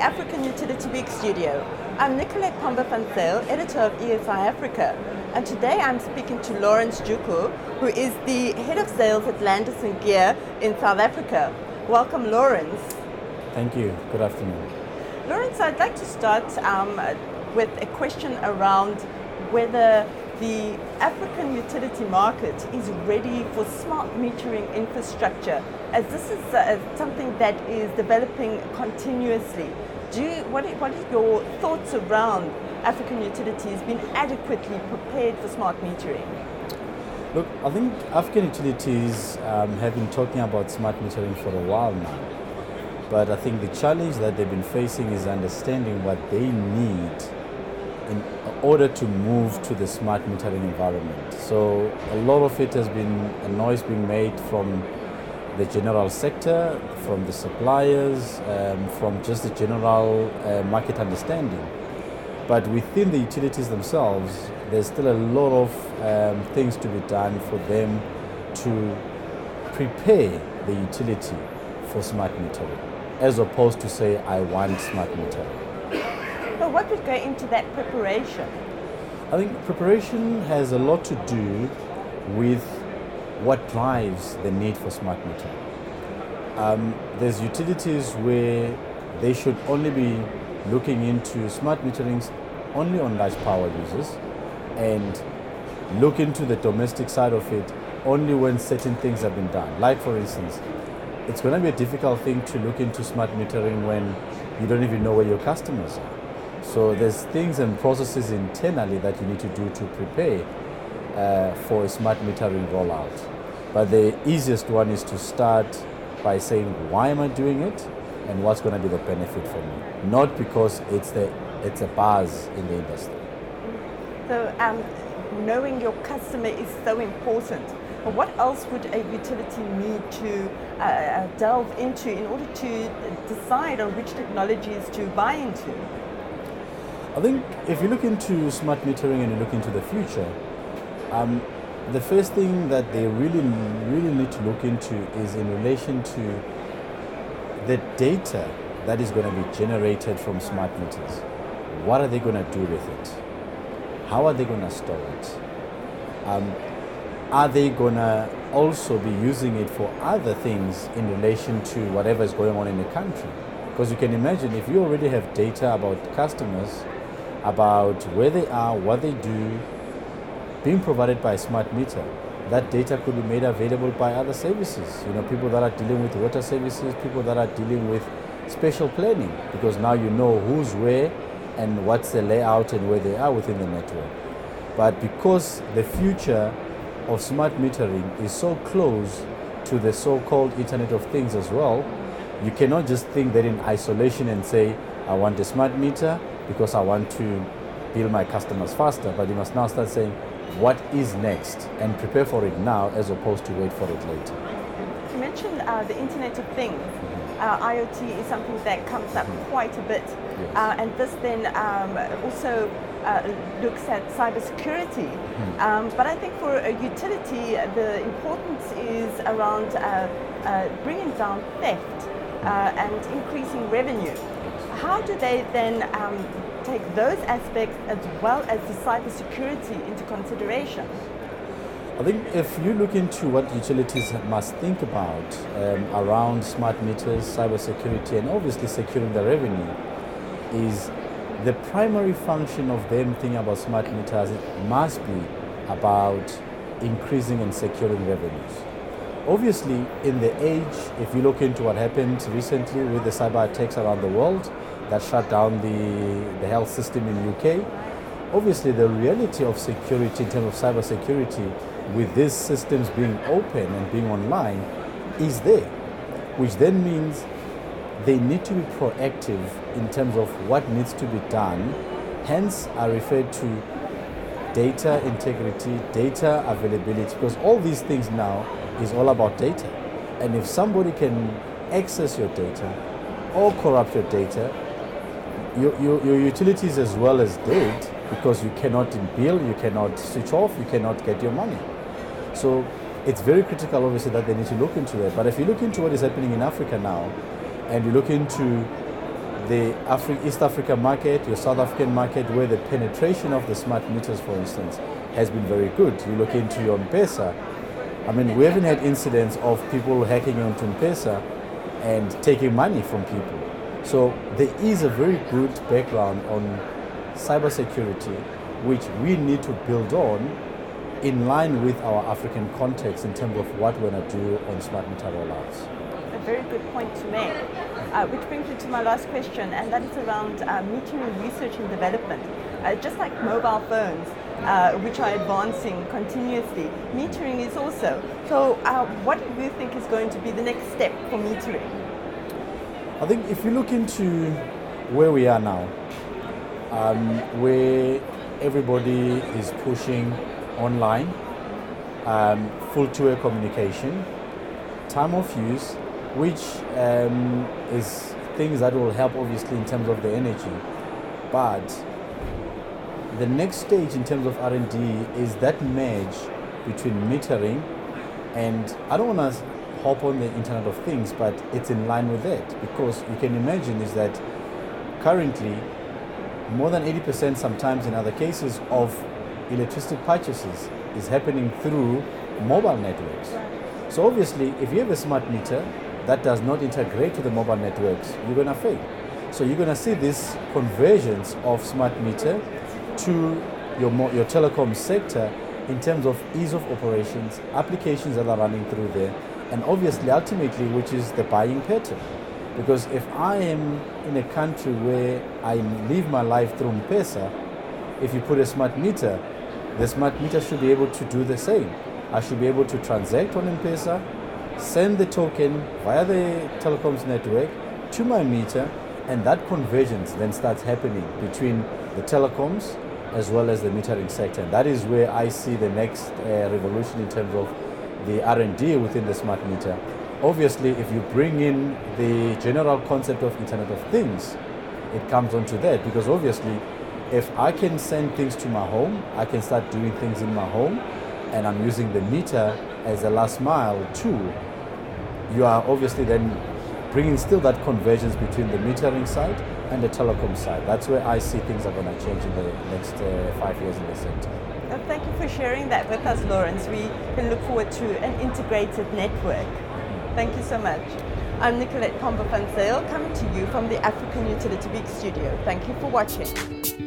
African Utility Week studio. I'm Nicolette Pomba-Van-Zyl, editor of ESI Africa, and today I'm speaking to Lawrence Juku, who is the head of sales at Landis Gyr in South Africa. Welcome, Lawrence. Thank you. Good afternoon. Lawrence, I'd like to start with a question around whether the African utility market is ready for smart metering infrastructure, as this is something that is developing continuously. What are your thoughts around African utilities being adequately prepared for smart metering? Look, I think African utilities have been talking about smart metering for a while now. But I think the challenge that they've been facing is understanding what they need in order to move to the smart metering environment. So a lot of it has been a noise being made from the general sector, from the suppliers, from just the general market understanding. But within the utilities themselves, there's still a lot of things to be done for them to prepare the utility for smart metering, as opposed to say, I want smart metering. So what would go into that preparation? I think preparation has a lot to do with what drives the need for smart metering. There's utilities where they should only be looking into smart meterings only on large power users and look into the domestic side of it only when certain things have been done. Like, for instance, it's going to be a difficult thing to look into smart metering when you don't even know where your customers are. So there's things and processes internally that you need to do to prepare for a smart metering rollout. But the easiest one is to start by saying, why am I doing it and what's going to be the benefit for me? Not because it's a buzz in the industry. So knowing your customer is so important. But what else would a utility need to delve into in order to decide on which technologies to buy into? I think if you look into smart metering and you look into the future, the first thing that they really need to look into is in relation to the data that is going to be generated from smart meters. What are they going to do with it? How are they going to store it? Are they going to also be using it for other things in relation to whatever is going on in the country? Because you can imagine, if you already have data about customers, about where they are, what they do, being provided by a smart meter, that data could be made available by other services. You know, people that are dealing with water services, people that are dealing with spatial planning, because now you know who's where and what's the layout and where they are within the network. But because the future of smart metering is so close to the so-called Internet of Things as well, you cannot just think that in isolation and say, I want a smart meter because I want to bill my customers faster, but you must now start saying, what is next, and prepare for it now as opposed to wait for it later. You mentioned the Internet of Things. IoT is something that comes up quite a bit. Yes. And this then also looks at cybersecurity. But I think for a utility, the importance is around bringing down theft and increasing revenue. How do they then take those aspects as well as the cybersecurity into consideration? I think if you look into what utilities must think about around smart meters, cybersecurity, and obviously securing the revenue, is the primary function of them thinking about smart meters, it must be about increasing and securing revenues. Obviously, in the age, if you look into what happened recently with the cyber attacks around the world that shut down the health system in UK, obviously the reality of security in terms of cyber security with these systems being open and being online is there, which then means they need to be proactive in terms of what needs to be done. Hence, I refer to data integrity, data availability, because all these things now is all about data. And if somebody can access your data or corrupt your data, your utilities as well as dead, because you cannot bill, you cannot switch off, you cannot get your money. So it's very critical, obviously, that they need to look into that. But if you look into what is happening in Africa now, and you look into the East Africa market, your South African market, where the penetration of the smart meters, for instance, has been very good. You look into your M-Pesa, I mean, we haven't had incidents of people hacking onto M-Pesa and taking money from people. So there is a very good background on cybersecurity, which we need to build on in line with our African context in terms of what we're going to do on smart meter rollouts. A very good point to make, which brings me to my last question, and that is around metering research and development. Just like mobile phones, which are advancing continuously, metering is also. So what do you think is going to be the next step for metering? I think if you look into where we are now, where everybody is pushing online, full two-way communication, time of use, which is things that will help obviously in terms of the energy. But the next stage in terms of R&D is that merge between metering and, I don't want to hop on the Internet of Things, but it's in line with that, because you can imagine is that currently more than 80% sometimes in other cases of electricity purchases is happening through mobile networks. So obviously if you have a smart meter that does not integrate to the mobile networks, you're going to fail. So you're going to see this convergence of smart meter to your telecom sector in terms of ease of operations, applications that are running through there, and obviously ultimately which is the buying pattern. Because if I am in a country where I live my life through M-Pesa, if you put a smart meter, the smart meter should be able to do the same. I should be able to transact on M-Pesa, send the token via the telecoms network to my meter, and that convergence then starts happening between the telecoms as well as the metering sector. And that is where I see the next revolution in terms of the R&D within the smart meter. Obviously, if you bring in the general concept of Internet of Things, it comes onto that, because obviously if I can send things to my home, I can start doing things in my home, and I'm using the meter as a last mile tool. You are obviously then bringing still that convergence between the metering side and the telecom side. That's where I see things are going to change in the next 5 years in the sector. Thank you for sharing that with us, Lawrence. We can look forward to an integrated network. Thank you so much. I'm Nicolette Comber van Zyl, coming to you from the African Utility Week studio. Thank you for watching.